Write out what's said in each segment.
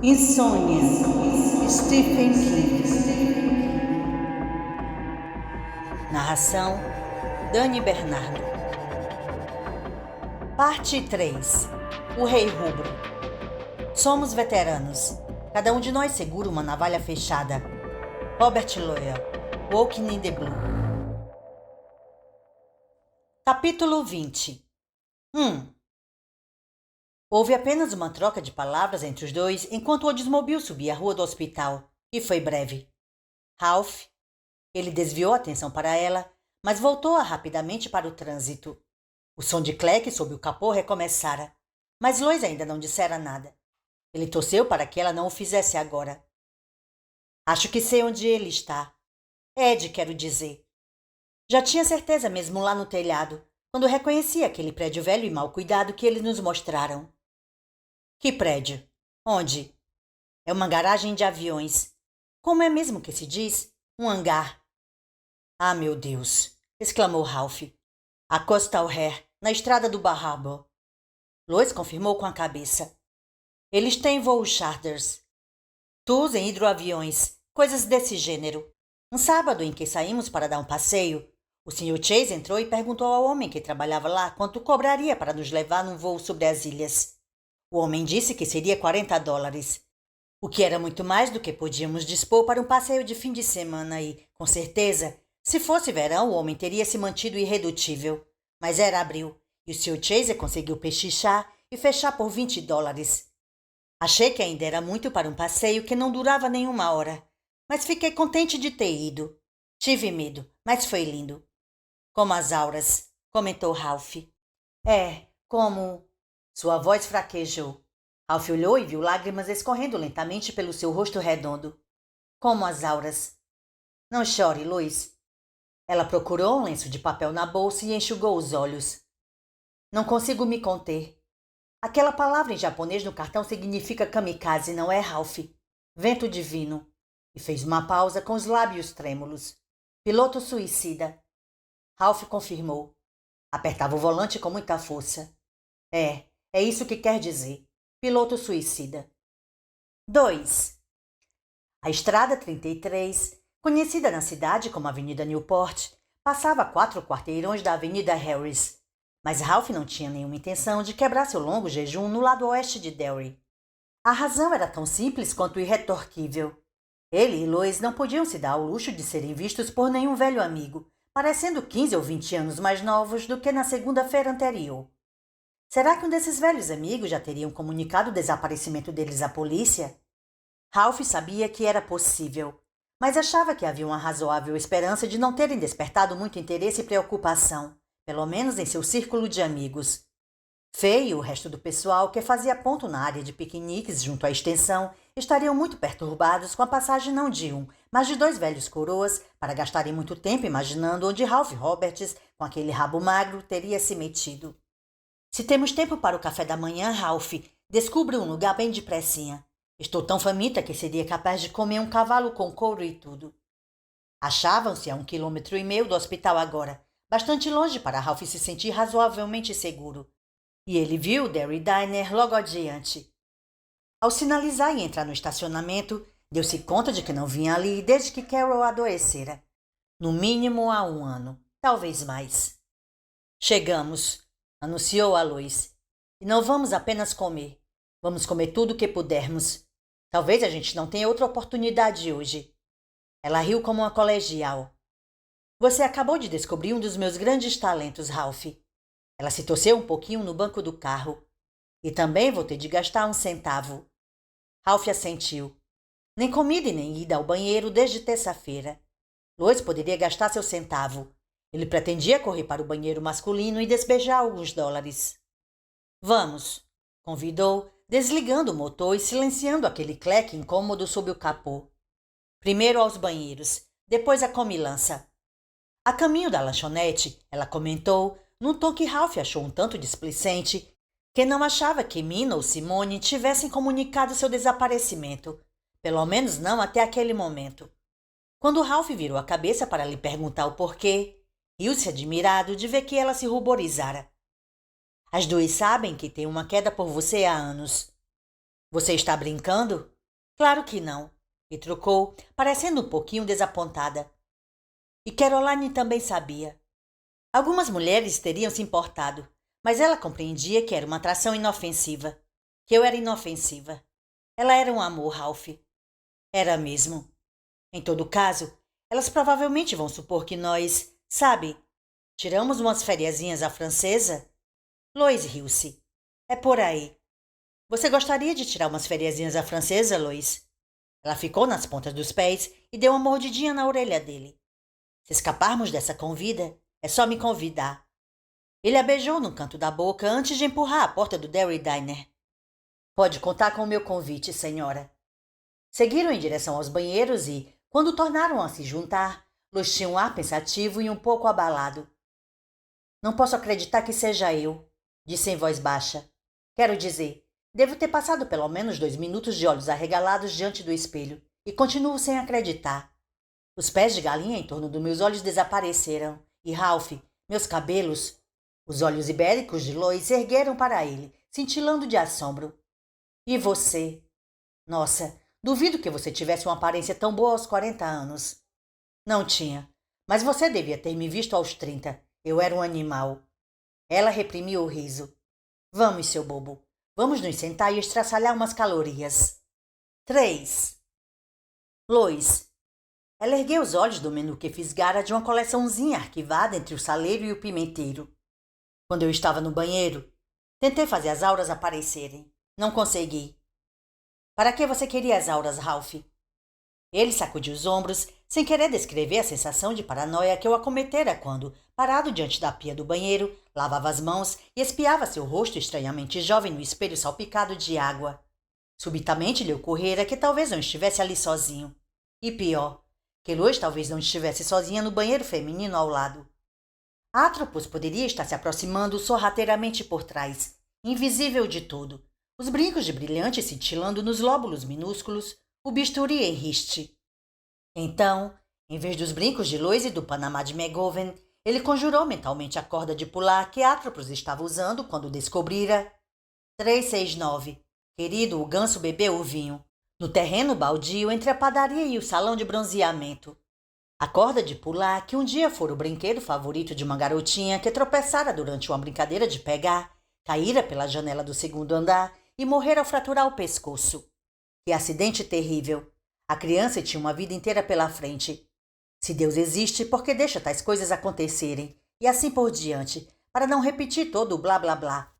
Insônia, Stephen King. Narração, Dani Bernardo. Parte 3. O Rei Rubro. Somos veteranos. Cada um de nós segura uma navalha fechada. Robert Loyal, Walking in the Blue. Capítulo 20. Houve apenas uma troca de palavras entre os dois enquanto o Oldsmobile subia a rua do hospital, e foi breve. Ralph, ele desviou a atenção para ela, mas voltou-a rapidamente para o trânsito. O som de claque sob o capô recomeçara, mas Lois ainda não dissera nada. Ele torceu para que ela não o fizesse agora. Acho que sei onde ele está. Ed, quero dizer. Já tinha certeza mesmo lá no telhado, quando reconheci aquele prédio velho e mal cuidado que eles nos mostraram. Que prédio? Onde? É uma garagem de aviões. Como é mesmo que se diz? Um hangar. Ah, meu Deus! Exclamou Ralph. A Coastal Hair, na estrada do Bar Harbor. Lois confirmou com a cabeça. Eles têm voos charters. Tours em hidroaviões, coisas desse gênero. Um sábado em que saímos para dar um passeio, o Sr. Chase entrou e perguntou ao homem que trabalhava lá quanto cobraria para nos levar num voo sobre as ilhas. O homem disse que seria $40, o que era muito mais do que podíamos dispor para um passeio de fim de semana e, com certeza, se fosse verão, o homem teria se mantido irredutível. Mas era abril, e o Sr. Chase conseguiu pechichar e fechar por $20. Achei que ainda era muito para um passeio que não durava nenhuma hora, mas fiquei contente de ter ido. Tive medo, mas foi lindo. Como as auras, comentou Ralph. Como... Sua voz fraquejou. Ralph olhou e viu lágrimas escorrendo lentamente pelo seu rosto redondo. Como as auras. Não chore, Lois. Ela procurou um lenço de papel na bolsa e enxugou os olhos. Não consigo me conter. Aquela palavra em japonês no cartão significa kamikaze, não é, Ralph? Vento divino. E fez uma pausa com os lábios trêmulos. Piloto suicida. Ralph confirmou. Apertava o volante com muita força. É isso que quer dizer. Piloto suicida. 2. A Estrada 33, conhecida na cidade como Avenida Newport, passava a 4 quarteirões da Avenida Harris. Mas Ralph não tinha nenhuma intenção de quebrar seu longo jejum no lado oeste de Derry. A razão era tão simples quanto irretorquível. Ele e Lois não podiam se dar ao luxo de serem vistos por nenhum velho amigo, parecendo 15 ou 20 anos mais novos do que na segunda-feira anterior. Será que um desses velhos amigos já teriam comunicado o desaparecimento deles à polícia? Ralph sabia que era possível, mas achava que havia uma razoável esperança de não terem despertado muito interesse e preocupação, pelo menos em seu círculo de amigos. Fay e o resto do pessoal que fazia ponto na área de piqueniques junto à extensão estariam muito perturbados com a passagem não de um, mas de 2 velhos coroas para gastarem muito tempo imaginando onde Ralph Roberts, com aquele rabo magro, teria se metido. Se temos tempo para o café da manhã, Ralph, descubra um lugar bem depressinha. Estou tão faminta que seria capaz de comer um cavalo com couro e tudo. Achavam-se a 1,5 km do hospital agora, bastante longe para Ralph se sentir razoavelmente seguro. E ele viu o Derry Diner logo adiante. Ao sinalizar e entrar no estacionamento, deu-se conta de que não vinha ali desde que Carol adoecera. No mínimo há 1 ano, talvez mais. Chegamos, anunciou a Lois. E não vamos apenas comer. Vamos comer tudo o que pudermos. Talvez a gente não tenha outra oportunidade hoje. Ela riu como uma colegial. Você acabou de descobrir um dos meus grandes talentos, Ralph. Ela se torceu um pouquinho no banco do carro. E também vou ter de gastar 1 centavo. Ralph assentiu. Nem comida e nem ida ao banheiro desde terça-feira. Lois poderia gastar seu centavo. Ele pretendia correr para o banheiro masculino e despejar alguns dólares. Vamos, convidou, desligando o motor e silenciando aquele claque incômodo sob o capô. Primeiro aos banheiros, depois à comilança. A caminho da lanchonete, ela comentou, num tom que Ralph achou um tanto displicente, que não achava que Mina ou Simone tivessem comunicado seu desaparecimento, pelo menos não até aquele momento. Quando Ralph virou a cabeça para lhe perguntar o porquê, riu-se admirado de ver que ela se ruborizara. As 2 sabem que tenho uma queda por você há anos. Você está brincando? Claro que não, retrucou, parecendo um pouquinho desapontada. E Caroline também sabia. Algumas mulheres teriam se importado, mas ela compreendia que era uma atração inofensiva, que eu era inofensiva. Ela era um amor, Ralph. Era mesmo. Em todo caso, elas provavelmente vão supor que nós, sabe, tiramos umas fériasinhas à francesa? Lois riu-se. É por aí. Você gostaria de tirar umas fériasinhas à francesa, Lois? Ela ficou nas pontas dos pés e deu uma mordidinha na orelha dele. Se escaparmos dessa convida, é só me convidar. Ele a beijou no canto da boca antes de empurrar a porta do Derry Diner. Pode contar com o meu convite, senhora. Seguiram em direção aos banheiros e, quando tornaram a se juntar, Lois tinha um ar pensativo e um pouco abalado. Não posso acreditar que seja eu, disse em voz baixa. Quero dizer, devo ter passado pelo menos 2 minutos de olhos arregalados diante do espelho e continuo sem acreditar. Os pés de galinha em torno dos meus olhos desapareceram e Ralph, meus cabelos... Os olhos ibéricos de Lois se ergueram para ele, cintilando de assombro. E você? Nossa, duvido que você tivesse uma aparência tão boa aos 40 anos. Não tinha, mas você devia ter me visto aos 30. Eu era um animal. Ela reprimiu o riso. Vamos, seu bobo. Vamos nos sentar e estraçalhar umas calorias. 3. Lois. Ela ergueu os olhos do menu que fisgara de uma coleçãozinha arquivada entre o saleiro e o pimenteiro. Quando eu estava no banheiro, tentei fazer as auras aparecerem. Não consegui. Para que você queria as auras, Ralph? Ele sacudiu os ombros, sem querer descrever a sensação de paranoia que o acometera quando, parado diante da pia do banheiro, lavava as mãos e espiava seu rosto estranhamente jovem no espelho salpicado de água. Subitamente lhe ocorrera que talvez não estivesse ali sozinho. E pior, que Lois talvez não estivesse sozinha no banheiro feminino ao lado. Atropos poderia estar se aproximando sorrateiramente por trás, invisível de todo, os brincos de brilhante cintilando nos lóbulos minúsculos, o bisturi em riste. Então, em vez dos brincos de Lois e do Panamá de McGovern, ele conjurou mentalmente a corda de pular que Atropos estava usando quando descobrira 369. Querido, o ganso bebeu o vinho. No terreno baldio entre a padaria e o salão de bronzeamento. A corda de pular, que um dia fora o brinquedo favorito de uma garotinha que tropeçara durante uma brincadeira de pegar, caíra pela janela do 2º andar e morrera ao fraturar o pescoço. Que acidente terrível! A criança tinha uma vida inteira pela frente. Se Deus existe, por que deixa tais coisas acontecerem? E assim por diante, para não repetir todo o blá blá blá.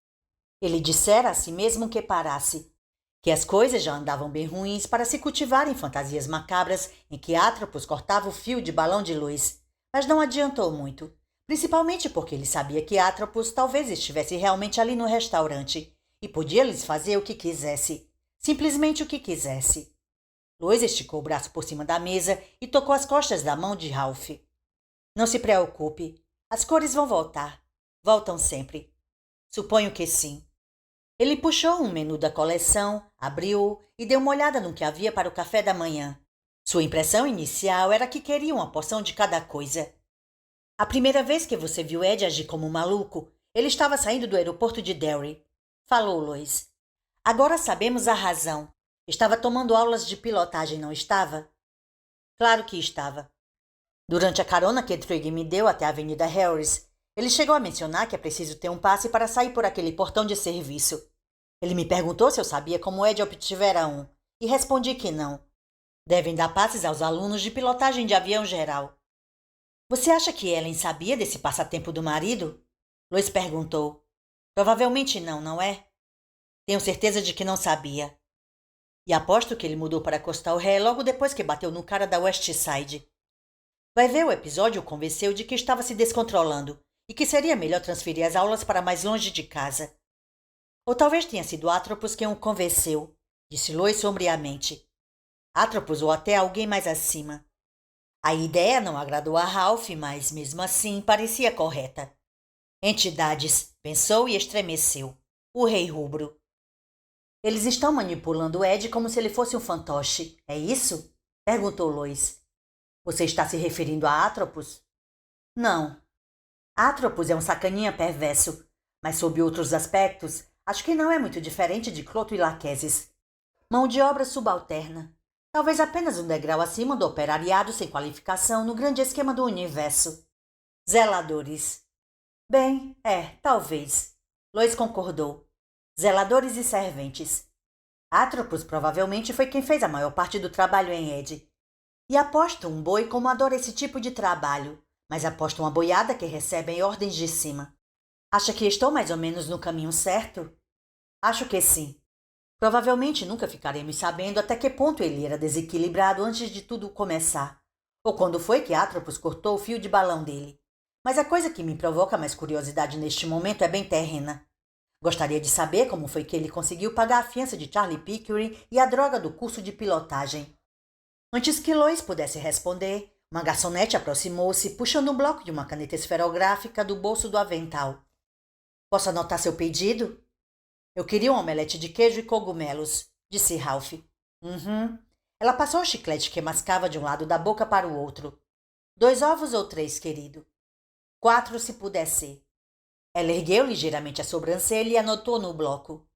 Ele dissera a si mesmo que parasse. Que as coisas já andavam bem ruins para se cultivarem fantasias macabras em que Atropos cortava o fio de balão de luz, mas não adiantou muito, principalmente porque ele sabia que Atropos talvez estivesse realmente ali no restaurante e podia lhes fazer o que quisesse, simplesmente o que quisesse. Lois esticou o braço por cima da mesa e tocou as costas da mão de Ralph. Não se preocupe, as cores vão voltar, voltam sempre. Suponho que sim. Ele puxou um menu da coleção, abriu-o e deu uma olhada no que havia para o café da manhã. Sua impressão inicial era que queria uma porção de cada coisa. A primeira vez que você viu Ed agir como um maluco, ele estava saindo do aeroporto de Derry. Falou Lois. Agora sabemos a razão. Estava tomando aulas de pilotagem, não estava? Claro que estava. Durante a carona que Trigg me deu até a Avenida Harris, ele chegou a mencionar que é preciso ter um passe para sair por aquele portão de serviço. Ele me perguntou se eu sabia como Ed obtivera um, e respondi que não. Devem dar passes aos alunos de pilotagem de avião geral. Você acha que Ellen sabia desse passatempo do marido? Lois perguntou. Provavelmente não, não é? Tenho certeza de que não sabia. E aposto que ele mudou para Coastal Ré logo depois que bateu no cara da West Side. Vai ver, o episódio o convenceu de que estava se descontrolando e que seria melhor transferir as aulas para mais longe de casa. Ou talvez tenha sido Atropos quem o convenceu, disse Lois sombriamente. Atropos ou até alguém mais acima. A ideia não agradou a Ralph, mas mesmo assim parecia correta. Entidades, pensou e estremeceu. O rei rubro. Eles estão manipulando Ed como se ele fosse um fantoche, é isso? Perguntou Lois. Você está se referindo a Atropos? Não. Atropos é um sacaninha perverso, mas sob outros aspectos, acho que não é muito diferente de Cloto e Laquesis. Mão de obra subalterna. Talvez apenas um degrau acima do operariado sem qualificação no grande esquema do universo. Zeladores. Bem, talvez. Lois concordou. Zeladores e serventes. Atropos provavelmente foi quem fez a maior parte do trabalho em Ed. E aposto um boi como adora esse tipo de trabalho, mas aposto uma boiada que recebem ordens de cima. Acha que estou mais ou menos no caminho certo? Acho que sim. Provavelmente nunca ficaremos sabendo até que ponto ele era desequilibrado antes de tudo começar, ou quando foi que Atropos cortou o fio de balão dele. Mas a coisa que me provoca mais curiosidade neste momento é bem terrena. Gostaria de saber como foi que ele conseguiu pagar a fiança de Charlie Pickering e a droga do curso de pilotagem. Antes que Lois pudesse responder, uma garçonete aproximou-se, puxando um bloco de uma caneta esferográfica do bolso do avental. Posso anotar seu pedido? Eu queria um omelete de queijo e cogumelos, disse Ralph. Ela passou o chiclete que mascava de um lado da boca para o outro. 2 ovos ou 3, querido? 4, se puder ser. Ela ergueu ligeiramente a sobrancelha e anotou no bloco.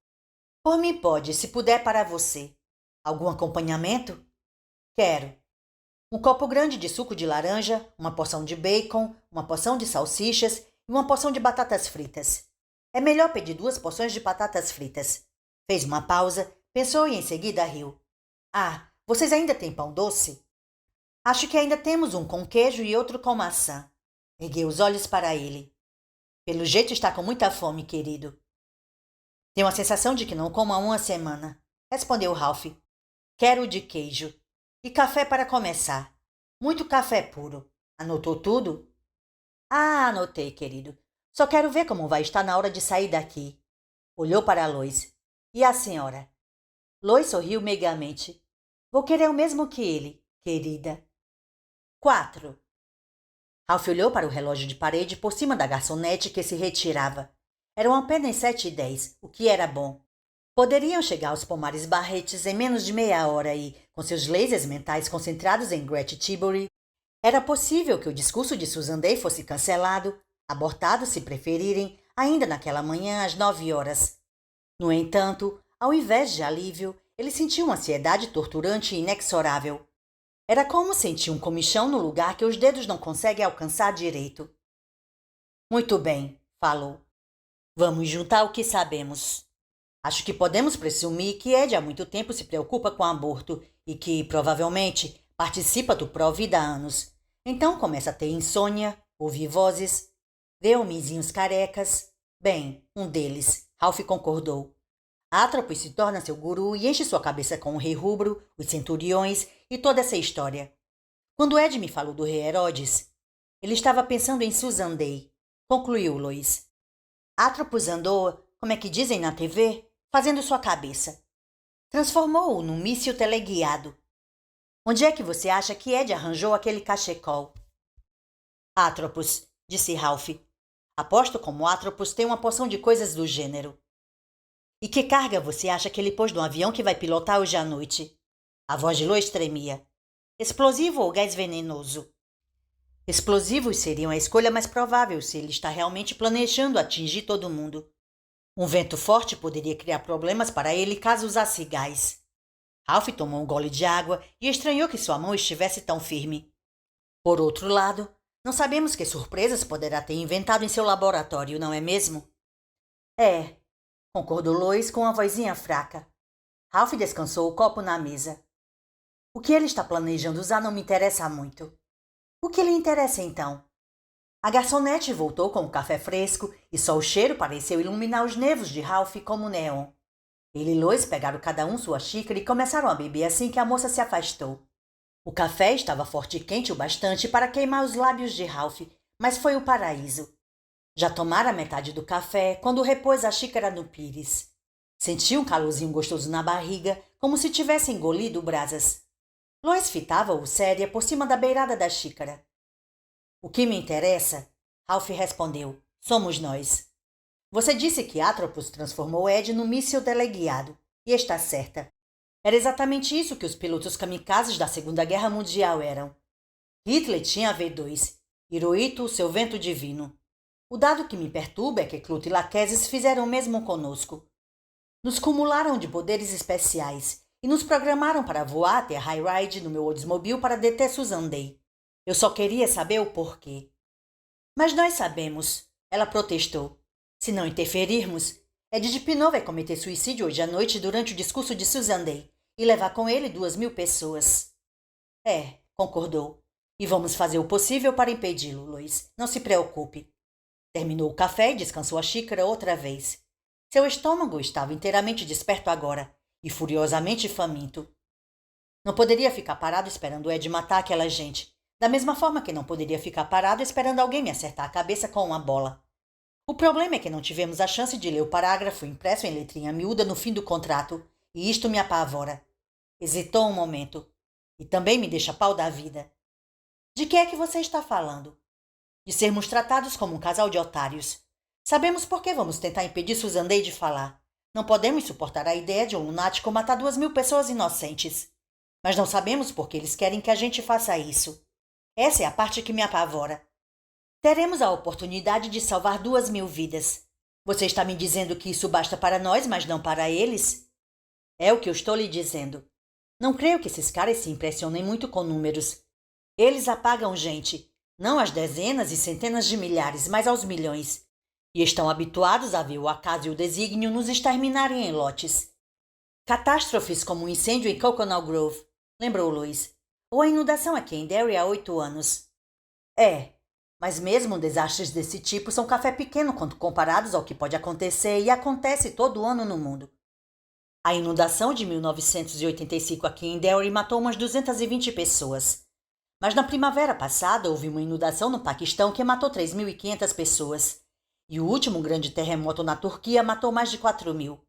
Por mim pode, se puder para você. Algum acompanhamento? Quero. Um copo grande de suco de laranja, uma porção de bacon, uma porção de salsichas e uma porção de batatas fritas. É melhor pedir 2 porções de batatas fritas. Fez uma pausa, pensou e em seguida riu. Vocês ainda têm pão doce? Acho que ainda temos um com queijo e outro com maçã. Ergueu os olhos para ele. Pelo jeito está com muita fome, querido. Tenho a sensação de que não como há uma semana, respondeu Ralph. Quero o de queijo. E café para começar. Muito café puro. Anotou tudo? Anotei, querido. Só quero ver como vai estar na hora de sair daqui. Olhou para Lois. E a senhora? Lois sorriu meigamente. Vou querer o mesmo que ele, querida. 4. Ralph olhou para o relógio de parede por cima da garçonete que se retirava. Eram apenas 7h10, o que era bom. Poderiam chegar aos Pomares Barretes em menos de meia hora e, com seus lasers mentais concentrados em Gretchen Tilbury, era possível que o discurso de Susan Day fosse cancelado, abortado se preferirem, ainda naquela manhã às 9h. No entanto, ao invés de alívio, ele sentiu uma ansiedade torturante e inexorável. Era como sentir um comichão no lugar que os dedos não conseguem alcançar direito. Muito bem, falou. Vamos juntar o que sabemos. Acho que podemos presumir que Ed há muito tempo se preocupa com aborto e que, provavelmente, participa do Pró-Vida há anos. Então começa a ter insônia, ouvir vozes, vê homenzinhos carecas. Bem, um deles, Ralph concordou. Atropos se torna seu guru e enche sua cabeça com o rei rubro, os centuriões e toda essa história. Quando Ed me falou do rei Herodes, ele estava pensando em Susan Day, concluiu Lois. Atropos andou, como é que dizem na TV, fazendo sua cabeça. Transformou-o num míssil teleguiado. Onde é que você acha que Ed arranjou aquele cachecol? Atropos, disse Ralph. Aposto como Atropos tem uma porção de coisas do gênero. E que carga você acha que ele pôs no avião que vai pilotar hoje à noite? A voz de Lois tremia. Explosivo ou gás venenoso? Explosivos seriam a escolha mais provável se ele está realmente planejando atingir todo mundo. Um vento forte poderia criar problemas para ele caso usasse gás. Ralph tomou um gole de água e estranhou que sua mão estivesse tão firme. Por outro lado, não sabemos que surpresas poderá ter inventado em seu laboratório, não é mesmo? É, concordou Lois com uma vozinha fraca. Ralph descansou o copo na mesa. O que ele está planejando usar não me interessa muito. O que lhe interessa então? A garçonete voltou com o café fresco e só o cheiro pareceu iluminar os nervos de Ralph como neon. Ele e Lois pegaram cada um sua xícara e começaram a beber assim que a moça se afastou. O café estava forte e quente o bastante para queimar os lábios de Ralph, mas foi o paraíso. Já tomara metade do café quando repôs a xícara no pires. Sentiu um calorzinho gostoso na barriga, como se tivesse engolido brasas. Lois fitava-o séria por cima da beirada da xícara. O que me interessa, Ralph respondeu, somos nós. Você disse que Atropos transformou Ed num míssil teleguiado, e está certa. Era exatamente isso que os pilotos kamikazes da Segunda Guerra Mundial eram. Hitler tinha a V2, Hirohito, seu vento divino. O dado que me perturba é que Clut e Lachesis fizeram o mesmo conosco. Nos cumularam de poderes especiais, e nos programaram para voar até a High Ride no meu Oldsmobile para deter Susan Day. Eu só queria saber o porquê. Mas nós sabemos, ela protestou. Se não interferirmos, Ed Pinot vai cometer suicídio hoje à noite durante o discurso de Susan Day e levar com ele 2.000 pessoas. É, concordou. E vamos fazer o possível para impedi-lo, Lois. Não se preocupe. Terminou o café e descansou a xícara outra vez. Seu estômago estava inteiramente desperto agora e furiosamente faminto. Não poderia ficar parado esperando Ed matar aquela gente, da mesma forma que não poderia ficar parado esperando alguém me acertar a cabeça com uma bola. O problema é que não tivemos a chance de ler o parágrafo impresso em letrinha miúda no fim do contrato, e isto me apavora. Hesitou um momento. E também me deixa pau da vida. De que é que você está falando? De sermos tratados como um casal de otários. Sabemos por que vamos tentar impedir Susan Day de falar. Não podemos suportar a ideia de um lunático matar 2.000 pessoas inocentes. Mas não sabemos por que eles querem que a gente faça isso. Essa é a parte que me apavora. Teremos a oportunidade de salvar 2.000 vidas. Você está me dizendo que isso basta para nós, mas não para eles? É o que eu estou lhe dizendo. Não creio que esses caras se impressionem muito com números. Eles apagam gente, não às dezenas e centenas de milhares, mas aos milhões. E estão habituados a ver o acaso e o desígnio nos exterminarem em lotes. Catástrofes como o incêndio em Coconut Grove, lembrou Lois, ou a inundação aqui em Derry há 8 anos. É, mas mesmo desastres desse tipo são café pequeno quando comparados ao que pode acontecer e acontece todo ano no mundo. A inundação de 1985 aqui em Derry matou umas 220 pessoas. Mas na primavera passada houve uma inundação no Paquistão que matou 3.500 pessoas. E o último grande terremoto na Turquia matou mais de 4.000.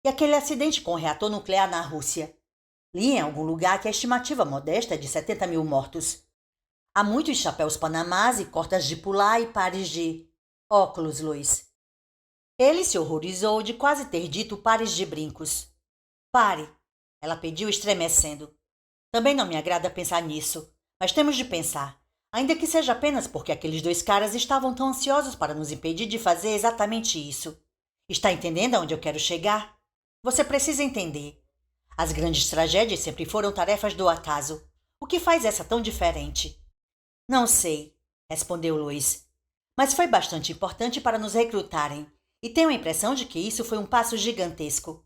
E aquele acidente com o reator nuclear na Rússia. Li em algum lugar que a estimativa modesta é de 70.000 mortos. Há muitos chapéus panamás e cortas de pular e pares de óculos, Lois. Ele se horrorizou de quase ter dito pares de brincos. Pare, ela pediu estremecendo. Também não me agrada pensar nisso, mas temos de pensar, ainda que seja apenas porque aqueles 2 caras estavam tão ansiosos para nos impedir de fazer exatamente isso. Está entendendo aonde eu quero chegar? Você precisa entender. As grandes tragédias sempre foram tarefas do acaso. O que faz essa tão diferente? Não sei, respondeu Lois, mas foi bastante importante para nos recrutarem, e tenho a impressão de que isso foi um passo gigantesco.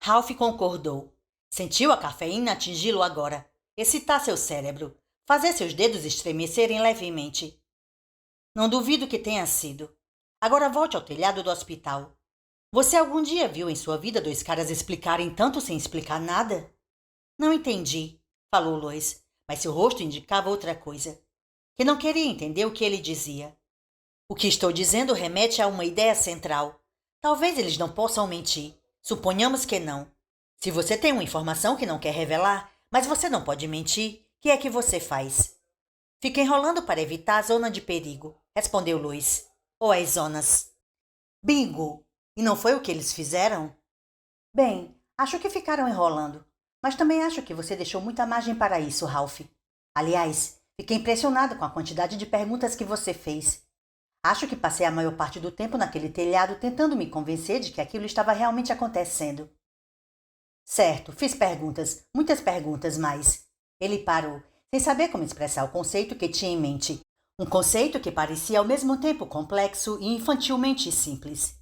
Ralph concordou. Sentiu a cafeína atingi-lo agora, excitar seu cérebro, fazer seus dedos estremecerem levemente. Não duvido que tenha sido. Agora volte ao telhado do hospital. Você algum dia viu em sua vida 2 caras explicarem tanto sem explicar nada? Não entendi, falou Lois, mas seu rosto indicava outra coisa. Que não queria entender o que ele dizia. O que estou dizendo remete a uma ideia central. Talvez eles não possam mentir. Suponhamos que não. Se você tem uma informação que não quer revelar, mas você não pode mentir, o que é que você faz? Fica enrolando para evitar a zona de perigo, respondeu Lois. Ou as zonas. Bingo! E não foi o que eles fizeram? Bem, acho que ficaram enrolando. Mas também acho que você deixou muita margem para isso, Ralph. Aliás, fiquei impressionada com a quantidade de perguntas que você fez. Acho que passei a maior parte do tempo naquele telhado tentando me convencer de que aquilo estava realmente acontecendo. Certo, fiz perguntas, muitas perguntas, mas... Ele parou, sem saber como expressar o conceito que tinha em mente. Um conceito que parecia ao mesmo tempo complexo e infantilmente simples.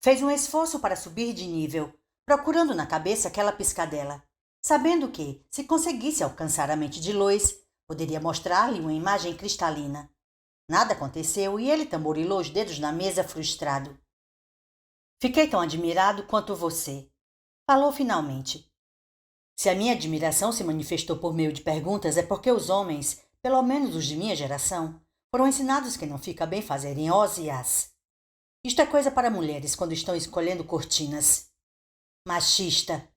Fez um esforço para subir de nível, procurando na cabeça aquela piscadela, sabendo que, se conseguisse alcançar a mente de Lois, poderia mostrar-lhe uma imagem cristalina. Nada aconteceu e ele tamborilou os dedos na mesa frustrado. Fiquei tão admirado quanto você. Falou finalmente. Se a minha admiração se manifestou por meio de perguntas é porque os homens, pelo menos os de minha geração, foram ensinados que não fica bem fazerem os e as. Isto é coisa para mulheres quando estão escolhendo cortinas. Machista.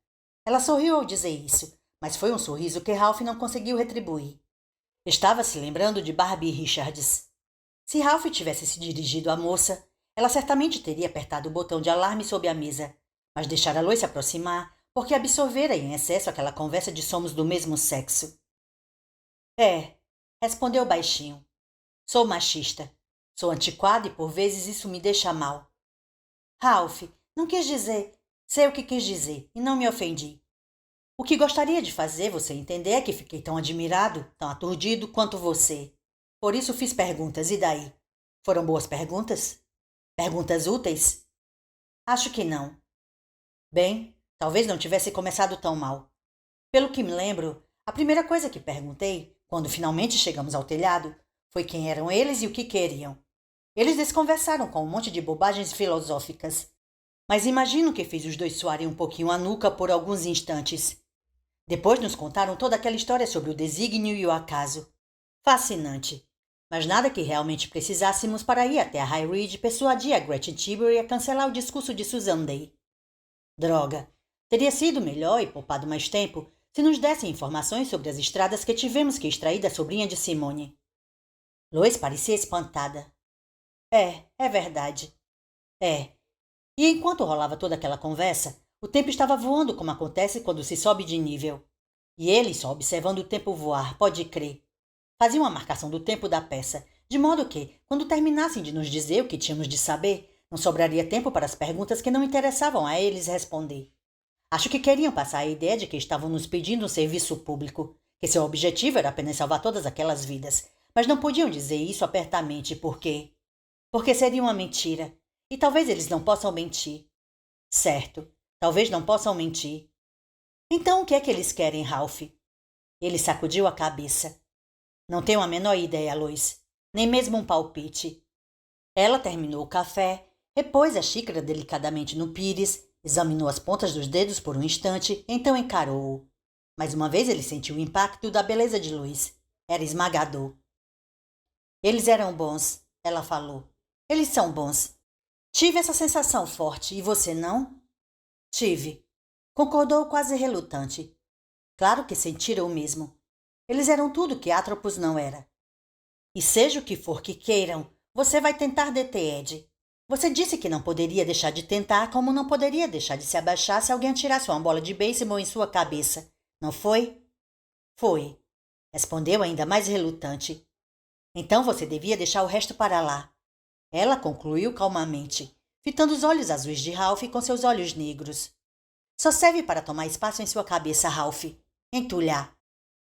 Ela sorriu ao dizer isso, mas foi um sorriso que Ralph não conseguiu retribuir. Estava se lembrando de Barbie Richards. Se Ralph tivesse se dirigido à moça, ela certamente teria apertado o botão de alarme sob a mesa, mas deixara Lois se aproximar porque absorvera em excesso aquela conversa de somos do mesmo sexo. É, respondeu baixinho. Sou machista. Sou antiquado e por vezes isso me deixa mal. Ralph, não quis dizer. Sei o que quis dizer e não me ofendi. O que gostaria de fazer você entender é que fiquei tão admirado, tão aturdido quanto você. Por isso fiz perguntas, e daí? Foram boas perguntas? Perguntas úteis? Acho que não. Bem, talvez não tivesse começado tão mal. Pelo que me lembro, a primeira coisa que perguntei, quando finalmente chegamos ao telhado, foi quem eram eles e o que queriam. Eles desconversaram com um monte de bobagens filosóficas, mas imagino que fez os dois suarem um pouquinho a nuca por alguns instantes. Depois nos contaram toda aquela história sobre o desígnio e o acaso. Fascinante. Mas nada que realmente precisássemos para ir até a High Ridge persuadir a Gretchen Tilbury a cancelar o discurso de Susan Day. Droga! Teria sido melhor e poupado mais tempo se nos dessem informações sobre as estradas que tivemos que extrair da sobrinha de Simone. Lois parecia espantada. É verdade. É. E enquanto rolava toda aquela conversa, o tempo estava voando como acontece quando se sobe de nível. E eles só observando o tempo voar, pode crer. Faziam uma marcação do tempo da peça, de modo que, quando terminassem de nos dizer o que tínhamos de saber, não sobraria tempo para as perguntas que não interessavam a eles responder. Acho que queriam passar a ideia de que estavam nos pedindo um serviço público, que seu objetivo era apenas salvar todas aquelas vidas, mas não podiam dizer isso apertamente porque seria uma mentira, e talvez eles não possam mentir. Certo, talvez não possam mentir. Então o que é que eles querem, Ralph? Ele sacudiu a cabeça. Não tenho a menor ideia, Lois, nem mesmo um palpite. Ela terminou o café, repôs a xícara delicadamente no pires, examinou as pontas dos dedos por um instante, então encarou-o. Mais uma vez ele sentiu o impacto da beleza de Lois. Era esmagador. Eles eram bons, ela falou. Eles são bons. Tive essa sensação forte, e você não? Tive. Concordou quase relutante. Claro que sentiram o mesmo. Eles eram tudo que Atropos não era. E seja o que for que queiram, você vai tentar deter Ed. Você disse que não poderia deixar de tentar, como não poderia deixar de se abaixar se alguém atirasse uma bola de beisebol em sua cabeça. Não foi? Foi. Respondeu ainda mais relutante. Então você devia deixar o resto para lá. Ela concluiu calmamente, fitando os olhos azuis de Ralph com seus olhos negros. Só serve para tomar espaço em sua cabeça, Ralph. Entulhar.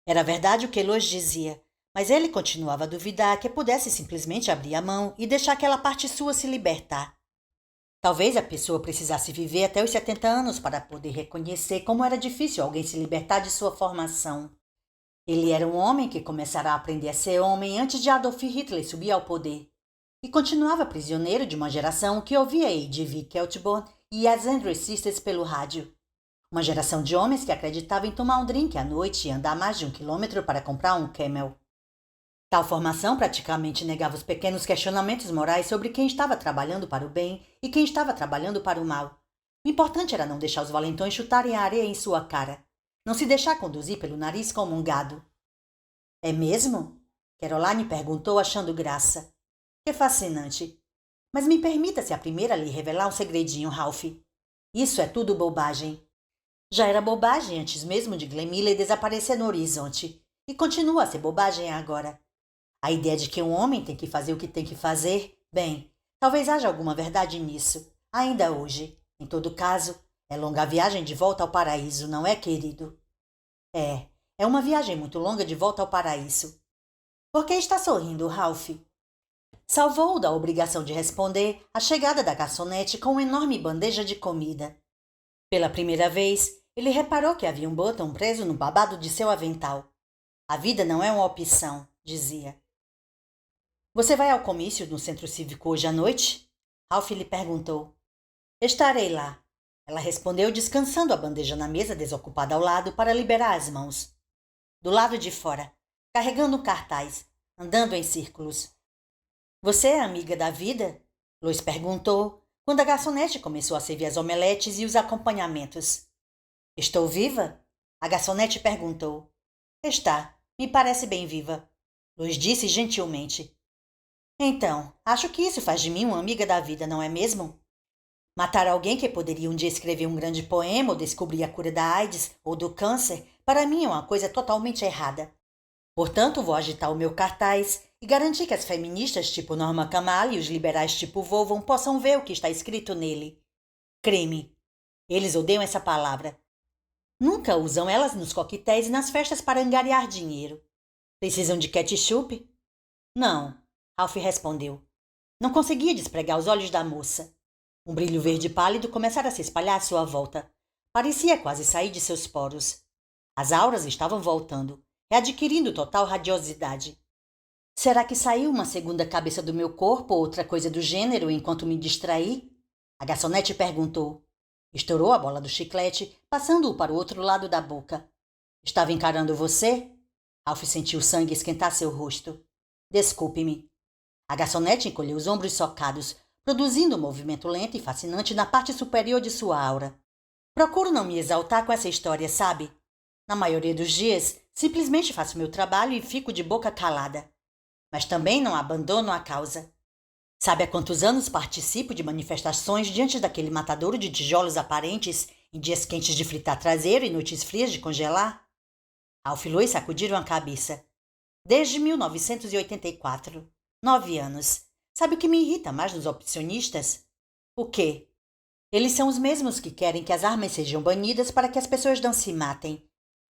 Era verdade o que Lois dizia, mas ele continuava a duvidar que pudesse simplesmente abrir a mão e deixar aquela parte sua se libertar. Talvez a pessoa precisasse viver até os 70 anos para poder reconhecer como era difícil alguém se libertar de sua formação. Ele era um homem que começara a aprender a ser homem antes de Adolf Hitler subir ao poder. E continuava prisioneiro de uma geração que ouvia A.G.V. Keltborn e as Andrews Sisters pelo rádio. Uma geração de homens que acreditava em tomar um drink à noite e andar mais de 1 quilômetro para comprar um Camel. Tal formação praticamente negava os pequenos questionamentos morais sobre quem estava trabalhando para o bem e quem estava trabalhando para o mal. O importante era não deixar os valentões chutarem a areia em sua cara. Não se deixar conduzir pelo nariz como um gado. É mesmo? Caroline perguntou, achando graça. Que fascinante. Mas me permita ser a primeira a lhe revelar um segredinho, Ralph. Isso é tudo bobagem. Já era bobagem antes mesmo de Glenn Miller desaparecer no horizonte. E continua a ser bobagem agora. A ideia de que um homem tem que fazer o que tem que fazer, bem, talvez haja alguma verdade nisso, ainda hoje. Em todo caso, é longa a viagem de volta ao paraíso, não é, querido? É uma viagem muito longa de volta ao paraíso. Por que está sorrindo, Ralph? Salvou-o da obrigação de responder a chegada da garçonete com uma enorme bandeja de comida. Pela primeira vez, ele reparou que havia um botão preso no babado de seu avental. A vida não é uma opção, dizia. Você vai ao comício no centro cívico hoje à noite? Ralph lhe perguntou. Estarei lá. Ela respondeu, descansando a bandeja na mesa desocupada ao lado para liberar as mãos. Do lado de fora, carregando um cartaz, andando em círculos. Você é amiga da vida? Lois perguntou, quando a garçonete começou a servir as omeletes e os acompanhamentos. Estou viva? A garçonete perguntou. Está, me parece bem viva. Lois disse gentilmente. Então, acho que isso faz de mim uma amiga da vida, não é mesmo? Matar alguém que poderia um dia escrever um grande poema ou descobrir a cura da AIDS ou do câncer, para mim é uma coisa totalmente errada. Portanto, vou agitar o meu cartaz e garantir que as feministas tipo Norma Kamali e os liberais tipo Volvon possam ver o que está escrito nele. Crime. Eles odeiam essa palavra. Nunca usam elas nos coquetéis e nas festas para angariar dinheiro. Precisam de ketchup? Não, Ralph respondeu. Não conseguia despregar os olhos da moça. Um brilho verde pálido começara a se espalhar à sua volta. Parecia quase sair de seus poros. As auras estavam voltando, readquirindo total radiosidade. Será que saiu uma segunda cabeça do meu corpo ou outra coisa do gênero enquanto me distraí? A garçonete perguntou. Estourou a bola do chiclete, passando-o para o outro lado da boca. Estava encarando você? Ralph sentiu o sangue esquentar seu rosto. Desculpe-me. A garçonete encolheu os ombros socados, produzindo um movimento lento e fascinante na parte superior de sua aura. Procuro não me exaltar com essa história, sabe? Na maioria dos dias, simplesmente faço meu trabalho e fico de boca calada. Mas também não abandono a causa. Sabe há quantos anos participo de manifestações diante daquele matadouro de tijolos aparentes em dias quentes de fritar traseiro e noites frias de congelar? Ralph e Lois sacudiram a cabeça. Desde 1984. 9 anos. Sabe o que me irrita mais nos opcionistas? O quê? Eles são os mesmos que querem que as armas sejam banidas para que as pessoas não se matem.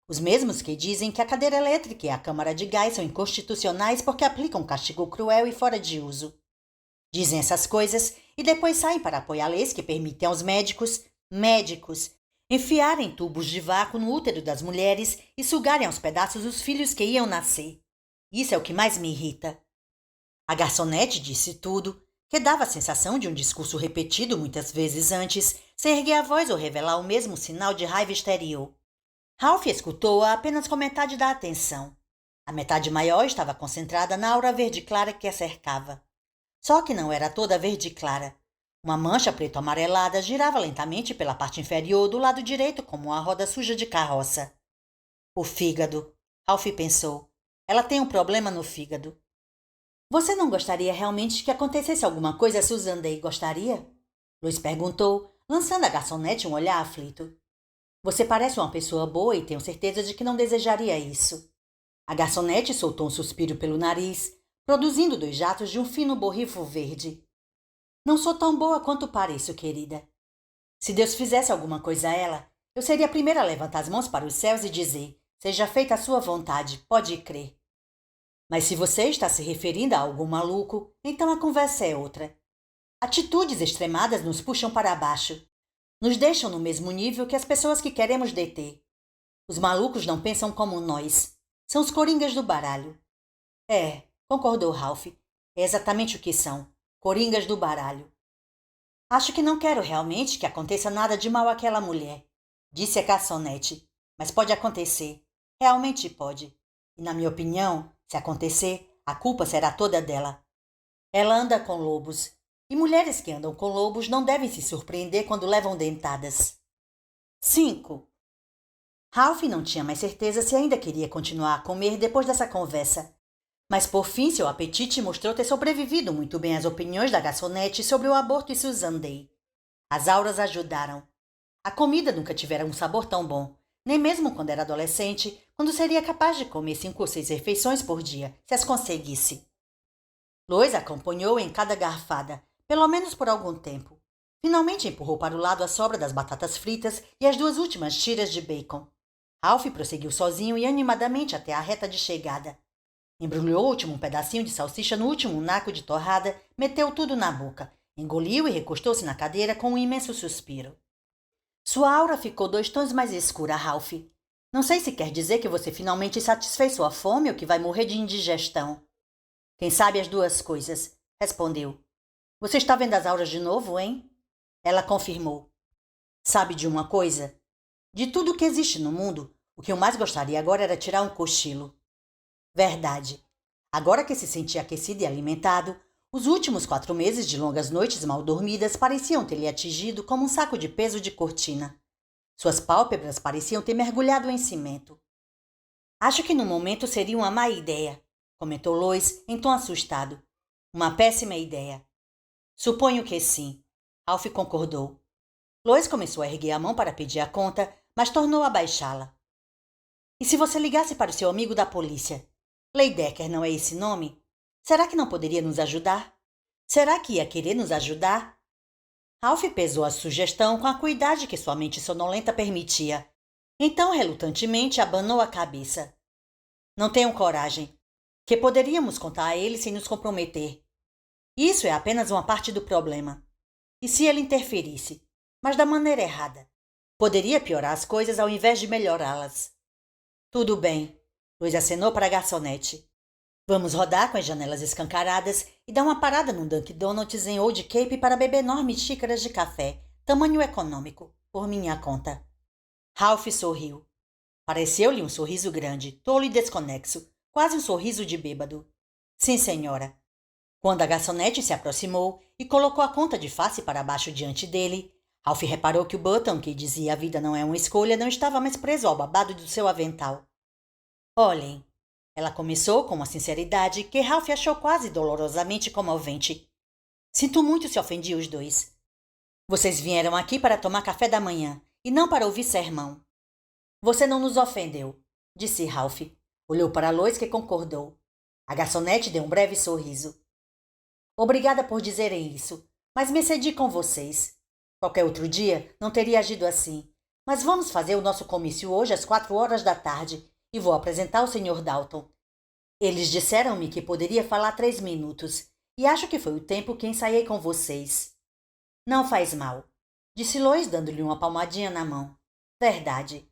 Os mesmos que dizem que a cadeira elétrica e a câmara de gás são inconstitucionais porque aplicam um castigo cruel e fora de uso. Dizem essas coisas e depois saem para apoiar leis que permitem aos médicos, enfiarem tubos de vácuo no útero das mulheres e sugarem aos pedaços os filhos que iam nascer. Isso é o que mais me irrita. A garçonete disse tudo, que dava a sensação de um discurso repetido muitas vezes antes, sem erguer a voz ou revelar o mesmo sinal de raiva exterior. Ralph escutou-a apenas com metade da atenção. A metade maior estava concentrada na aura verde clara que a cercava. Só que não era toda verde clara. Uma mancha preto-amarelada girava lentamente pela parte inferior do lado direito como uma roda suja de carroça. O fígado, Ralph pensou. Ela tem um problema no fígado. Você não gostaria realmente que acontecesse alguma coisa a Susan Day, gostaria? Lois perguntou, lançando à garçonete um olhar aflito. Você parece uma pessoa boa e tenho certeza de que não desejaria isso. A garçonete soltou um suspiro pelo nariz, produzindo 2 jatos de um fino borrifo verde. Não sou tão boa quanto pareço, querida. Se Deus fizesse alguma coisa a ela, eu seria a primeira a levantar as mãos para os céus e dizer, seja feita a sua vontade, pode crer. Mas se você está se referindo a algum maluco, então a conversa é outra. Atitudes extremadas nos puxam para baixo. Nos deixam no mesmo nível que as pessoas que queremos deter. Os malucos não pensam como nós. São os coringas do baralho. É, concordou Ralph. É exatamente o que são. Coringas do baralho. Acho que não quero realmente que aconteça nada de mal àquela mulher, disse a garçonete. Mas pode acontecer. Realmente pode. E, na minha opinião, se acontecer, a culpa será toda dela. Ela anda com lobos. E mulheres que andam com lobos não devem se surpreender quando levam dentadas. 5. Ralph não tinha mais certeza se ainda queria continuar a comer depois dessa conversa. Mas por fim seu apetite mostrou ter sobrevivido muito bem às opiniões da garçonete sobre o aborto e Susan Day. As auras ajudaram. A comida nunca tivera um sabor tão bom, nem mesmo quando era adolescente, quando seria capaz de comer 5 ou 6 refeições por dia, se as conseguisse. Lois acompanhou em cada garfada, pelo menos por algum tempo. Finalmente empurrou para o lado a sobra das batatas fritas e as 2 últimas tiras de bacon. Ralph prosseguiu sozinho e animadamente até a reta de chegada. Embrulhou o último pedacinho de salsicha no último naco de torrada, meteu tudo na boca, engoliu e recostou-se na cadeira com um imenso suspiro. Sua aura ficou 2 tons mais escura, Ralph. Não sei se quer dizer que você finalmente satisfez sua fome ou que vai morrer de indigestão. Quem sabe as 2 coisas, respondeu. Você está vendo as auras de novo, hein? Ela confirmou. Sabe de uma coisa? De tudo o que existe no mundo, o que eu mais gostaria agora era tirar um cochilo. Verdade. Agora que se sentia aquecido e alimentado, os últimos 4 meses de longas noites mal dormidas pareciam ter lhe atingido como um saco de peso de cortina. Suas pálpebras pareciam ter mergulhado em cimento. Acho que no momento seria uma má ideia, comentou Lois em tom assustado. Uma péssima ideia. Suponho que sim. Ralph concordou. Lois começou a erguer a mão para pedir a conta, mas tornou a baixá-la. E se você ligasse para o seu amigo da polícia? Leidecker, não é esse nome? Será que não poderia nos ajudar? Será que ia querer nos ajudar? Ralph pesou a sugestão com a acuidade que sua mente sonolenta permitia. Então, relutantemente, abanou a cabeça. Não tenho coragem, que poderíamos contar a ele sem nos comprometer. Isso é apenas uma parte do problema. E se ele interferisse, mas da maneira errada? Poderia piorar as coisas ao invés de melhorá-las. Tudo bem, Luiz acenou para a garçonete. Vamos rodar com as janelas escancaradas e dar uma parada no Dunkin' Donuts em Old Cape para beber enormes xícaras de café, tamanho econômico, por minha conta. Ralph sorriu. Pareceu-lhe um sorriso grande, tolo e desconexo, quase um sorriso de bêbado. Sim, senhora. Quando a garçonete se aproximou e colocou a conta de face para baixo diante dele, Ralph reparou que o botão que dizia a vida não é uma escolha não estava mais preso ao babado do seu avental. Olhem, ela começou com uma sinceridade que Ralph achou quase dolorosamente comovente. Sinto muito se ofendi os dois. Vocês vieram aqui para tomar café da manhã e não para ouvir sermão. Você não nos ofendeu, disse Ralph. Olhou para Lois, que concordou. A garçonete deu um breve sorriso. Obrigada por dizerem isso, mas me excedi com vocês. Qualquer outro dia não teria agido assim. Mas vamos fazer o nosso comício hoje às 4 da tarde e vou apresentar o Sr. Dalton. Eles disseram-me que poderia falar 3 minutos e acho que foi o tempo que ensaiei com vocês. Não faz mal, disse Lois, dando-lhe uma palmadinha na mão. Verdade.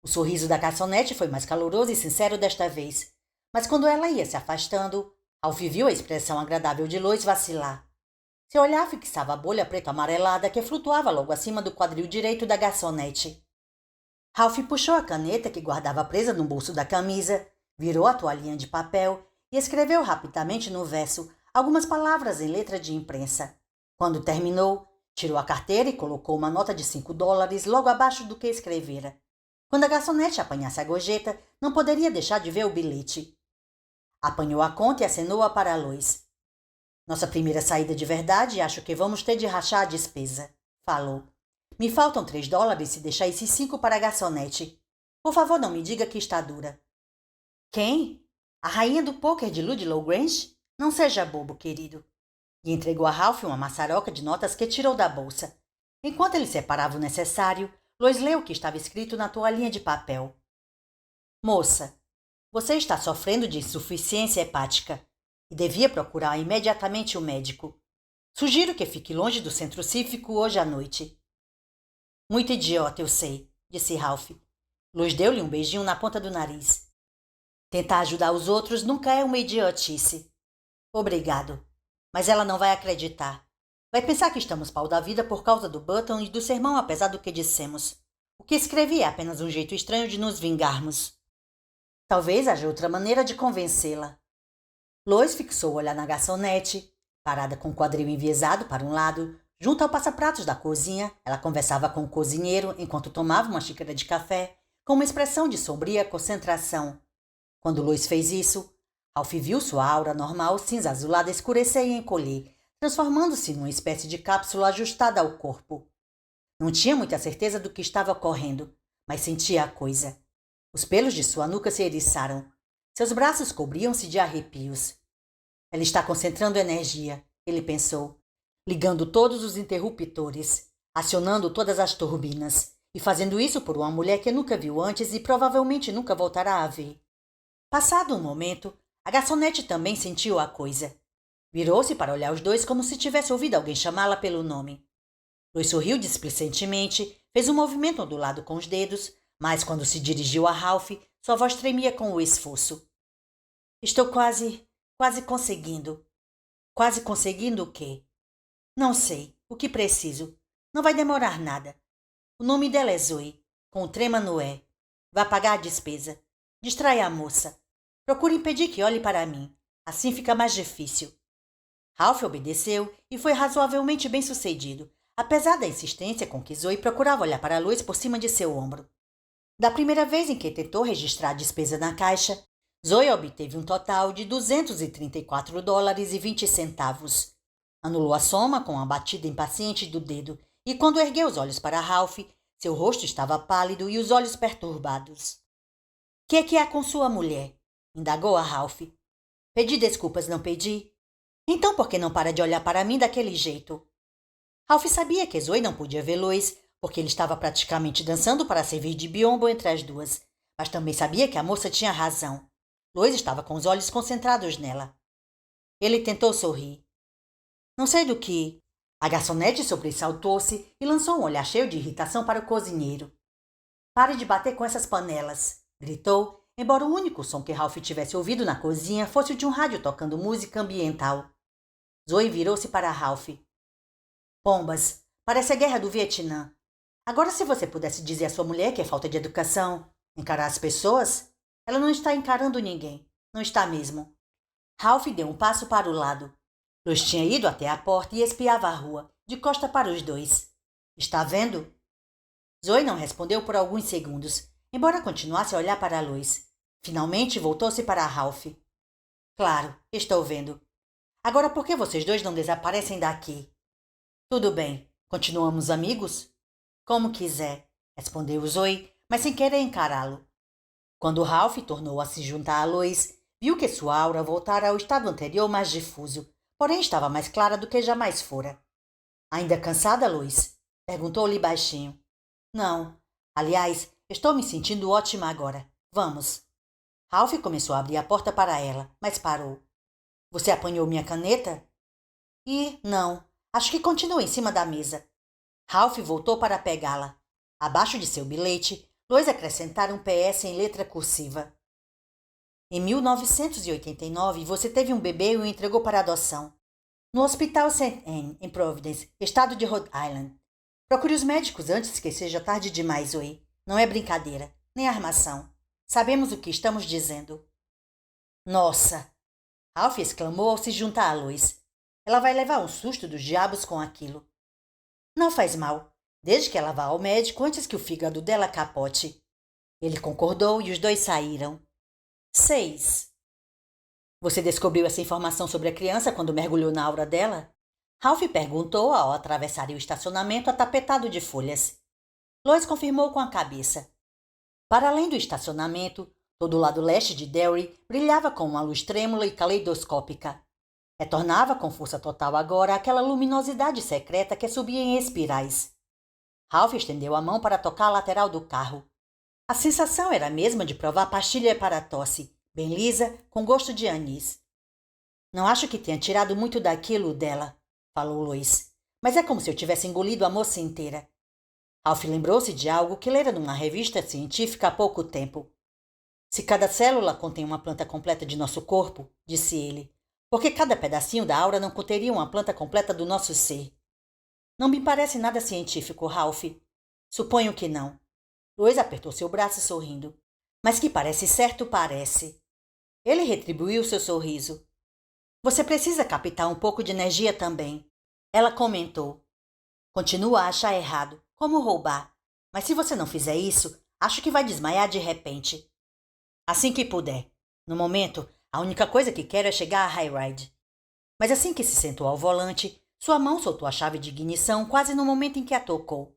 O sorriso da garçonete foi mais caloroso e sincero desta vez, mas quando ela ia se afastando, Ralph viu a expressão agradável de Lois vacilar. Seu olhar fixava a bolha preto-amarelada que flutuava logo acima do quadril direito da garçonete. Ralph puxou a caneta que guardava presa no bolso da camisa, virou a toalhinha de papel e escreveu rapidamente no verso algumas palavras em letra de imprensa. Quando terminou, tirou a carteira e colocou uma nota de $5 logo abaixo do que escrevera. Quando a garçonete apanhasse a gorjeta, não poderia deixar de ver o bilhete. Apanhou a conta e acenou-a para Lois. Nossa primeira saída de verdade e acho que vamos ter de rachar a despesa, falou. Me faltam $3 se deixar esses 5 para a garçonete. Por favor, não me diga que está dura. Quem? A rainha do pôquer de Ludlow Grange? Não seja bobo, querido. E entregou a Ralph uma maçaroca de notas que tirou da bolsa. Enquanto ele separava o necessário, Lois leu o que estava escrito na toalhinha de papel. Moça, você está sofrendo de insuficiência hepática e devia procurar imediatamente o médico. Sugiro que fique longe do centro cívico hoje à noite. Muito idiota, eu sei, disse Ralph. Lois deu-lhe um beijinho na ponta do nariz. Tentar ajudar os outros nunca é uma idiotice. Obrigado. Mas ela não vai acreditar. Vai pensar que estamos pau da vida por causa do Button e do sermão, apesar do que dissemos. O que escrevi é apenas um jeito estranho de nos vingarmos. Talvez haja outra maneira de convencê-la. Lois fixou o olhar na garçonete. Parada com o quadril enviesado para um lado, junto ao passa-pratos da cozinha, ela conversava com o cozinheiro enquanto tomava uma xícara de café, com uma expressão de sombria concentração. Quando Lois fez isso, Ralph viu sua aura normal cinza-azulada escurecer e encolher, transformando-se numa espécie de cápsula ajustada ao corpo. Não tinha muita certeza do que estava ocorrendo, mas sentia a coisa. Os pelos de sua nuca se eriçaram. Seus braços cobriam-se de arrepios. Ela está concentrando energia, ele pensou, ligando todos os interruptores, acionando todas as turbinas, e fazendo isso por uma mulher que nunca viu antes e provavelmente nunca voltará a ver. Passado um momento, a garçonete também sentiu a coisa. Virou-se para olhar os dois como se tivesse ouvido alguém chamá-la pelo nome. Lois sorriu displicentemente, fez um movimento ondulado com os dedos, mas quando se dirigiu a Ralph, sua voz tremia com o esforço. Estou quase conseguindo. Quase conseguindo o quê? Não sei. O que preciso? Não vai demorar nada. O nome dela é Zoe, com o trema no E. Vá pagar a despesa. Distraia a moça. Procure impedir que olhe para mim. Assim fica mais difícil. Ralph obedeceu e foi razoavelmente bem-sucedido, apesar da insistência com que Zoe procurava olhar para Lois por cima de seu ombro. Da primeira vez em que tentou registrar a despesa na caixa, Zoe obteve um total de $234,20. Anulou a soma com uma batida impaciente do dedo e, quando ergueu os olhos para Ralph, seu rosto estava pálido e os olhos perturbados. — Que há com sua mulher? Indagou a Ralph. — Pedi desculpas, não pedi? Então por que não para de olhar para mim daquele jeito? Ralph sabia que Zoe não podia ver Lois porque ele estava praticamente dançando para servir de biombo entre as duas, mas também sabia que a moça tinha razão. Lois estava com os olhos concentrados nela. Ele tentou sorrir. Não sei do que. A garçonete sobressaltou-se e lançou um olhar cheio de irritação para o cozinheiro. Pare de bater com essas panelas, gritou, embora o único som que Ralph tivesse ouvido na cozinha fosse o de um rádio tocando música ambiental. Zoe virou-se para Ralph. Pombas, parece a guerra do Vietnã. Agora, se você pudesse dizer à sua mulher que é falta de educação, encarar as pessoas, ela não está encarando ninguém. Não está mesmo. Ralph deu um passo para o lado. Lois tinha ido até a porta e espiava a rua, de costa para os dois. Está vendo? Zoe não respondeu por alguns segundos, embora continuasse a olhar para Lois. Finalmente voltou-se para Ralph. Claro, estou vendo. Agora por que vocês dois não desaparecem daqui? Tudo bem. Continuamos amigos? Como quiser, respondeu Zoe, mas sem querer encará-lo. Quando Ralph tornou a se juntar a Lois, viu que sua aura voltara ao estado anterior mais difuso, porém estava mais clara do que jamais fora. Ainda cansada, Lois? Perguntou-lhe baixinho. Não. Aliás, estou me sentindo ótima agora. Vamos. Ralph começou a abrir a porta para ela, mas parou. Você apanhou minha caneta? Não. Acho que continua em cima da mesa. Ralph voltou para pegá-la. Abaixo de seu bilhete, Lois acrescentara um PS em letra cursiva. Em 1989, você teve um bebê e o entregou para adoção. No Hospital St. Anne, em Providence, estado de Rhode Island. Procure os médicos antes que seja tarde demais, Zoe. Não é brincadeira, nem armação. Sabemos o que estamos dizendo. Nossa! Ralph exclamou ao se juntar a Lois. Ela vai levar um susto dos diabos com aquilo. Não faz mal, desde que ela vá ao médico antes que o fígado dela capote. Ele concordou e os dois saíram. 6. Você descobriu essa informação sobre a criança quando mergulhou na aura dela? Ralph perguntou ao atravessarem o estacionamento atapetado de folhas. Lois confirmou com a cabeça. Para além do estacionamento, todo o lado leste de Derry brilhava com uma luz trêmula e caleidoscópica. Retornava com força total agora aquela luminosidade secreta que subia em espirais. Ralph estendeu a mão para tocar a lateral do carro. A sensação era a mesma de provar pastilha para a tosse, bem lisa, com gosto de anis. Não acho que tenha tirado muito daquilo dela, falou Lois, mas é como se eu tivesse engolido a moça inteira. Ralph lembrou-se de algo que lera numa revista científica há pouco tempo. Se cada célula contém uma planta completa de nosso corpo, disse ele, por que cada pedacinho da aura não conteria uma planta completa do nosso ser? Não me parece nada científico, Ralph. Suponho que não. Lois apertou seu braço sorrindo. Mas que parece certo, parece. Ele retribuiu seu sorriso. Você precisa captar um pouco de energia também. Ela comentou. Continua a achar errado. Como roubar? Mas se você não fizer isso, acho que vai desmaiar de repente. Assim que puder. No momento, a única coisa que quero é chegar a High Ride. Mas assim que se sentou ao volante, sua mão soltou a chave de ignição quase no momento em que a tocou.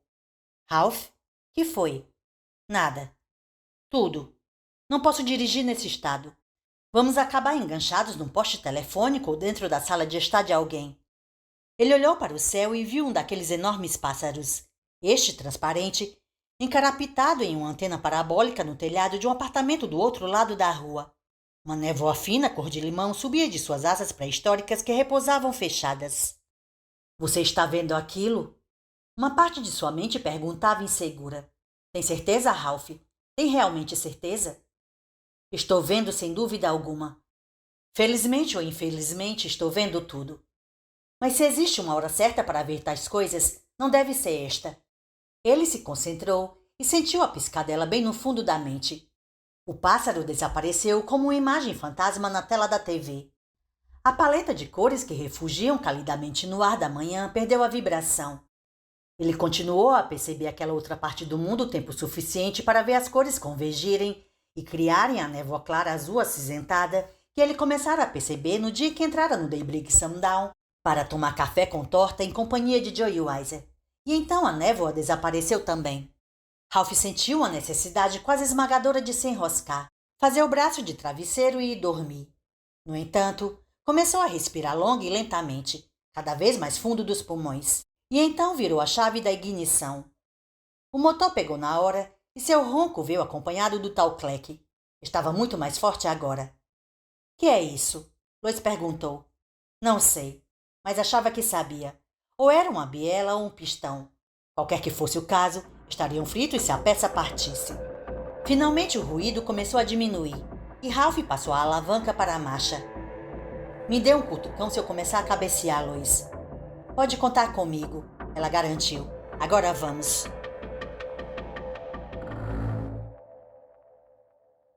Ralph? Que foi? Nada. Tudo. Não posso dirigir nesse estado. Vamos acabar enganchados num poste telefônico ou dentro da sala de estar de alguém. Ele olhou para o céu e viu um daqueles enormes pássaros. Este, transparente, encarapitado em uma antena parabólica no telhado de um apartamento do outro lado da rua. Uma névoa fina cor de limão subia de suas asas pré-históricas que repousavam fechadas. Você está vendo aquilo? Uma parte de sua mente perguntava insegura. Tem certeza, Ralph? Tem realmente certeza? Estou vendo sem dúvida alguma. Felizmente ou infelizmente, estou vendo tudo. Mas se existe uma hora certa para ver tais coisas, não deve ser esta. Ele se concentrou e sentiu a piscadela bem no fundo da mente. O pássaro desapareceu como uma imagem fantasma na tela da TV. A paleta de cores que refugiam calidamente no ar da manhã perdeu a vibração. Ele continuou a perceber aquela outra parte do mundo o tempo suficiente para ver as cores convergirem e criarem a névoa clara azul acinzentada que ele começara a perceber no dia que entrara no Daybreak Sundown para tomar café com torta em companhia de Joey Weiser. E então a névoa desapareceu também. Ralph sentiu a necessidade quase esmagadora de se enroscar, fazer o braço de travesseiro e dormir. No entanto, começou a respirar longa e lentamente, cada vez mais fundo dos pulmões, e então virou a chave da ignição. O motor pegou na hora e seu ronco veio acompanhado do tal Cleck. Estava muito mais forte agora. — Que é isso? Lois perguntou. — Não sei, mas achava que sabia. Ou era uma biela ou um pistão. Qualquer que fosse o caso, estariam fritos se a peça partisse. Finalmente o ruído começou a diminuir e Ralph passou a alavanca para a marcha. — Me dê um cutucão se eu começar a cabecear, Lois. — Pode contar comigo, ela garantiu. Agora vamos.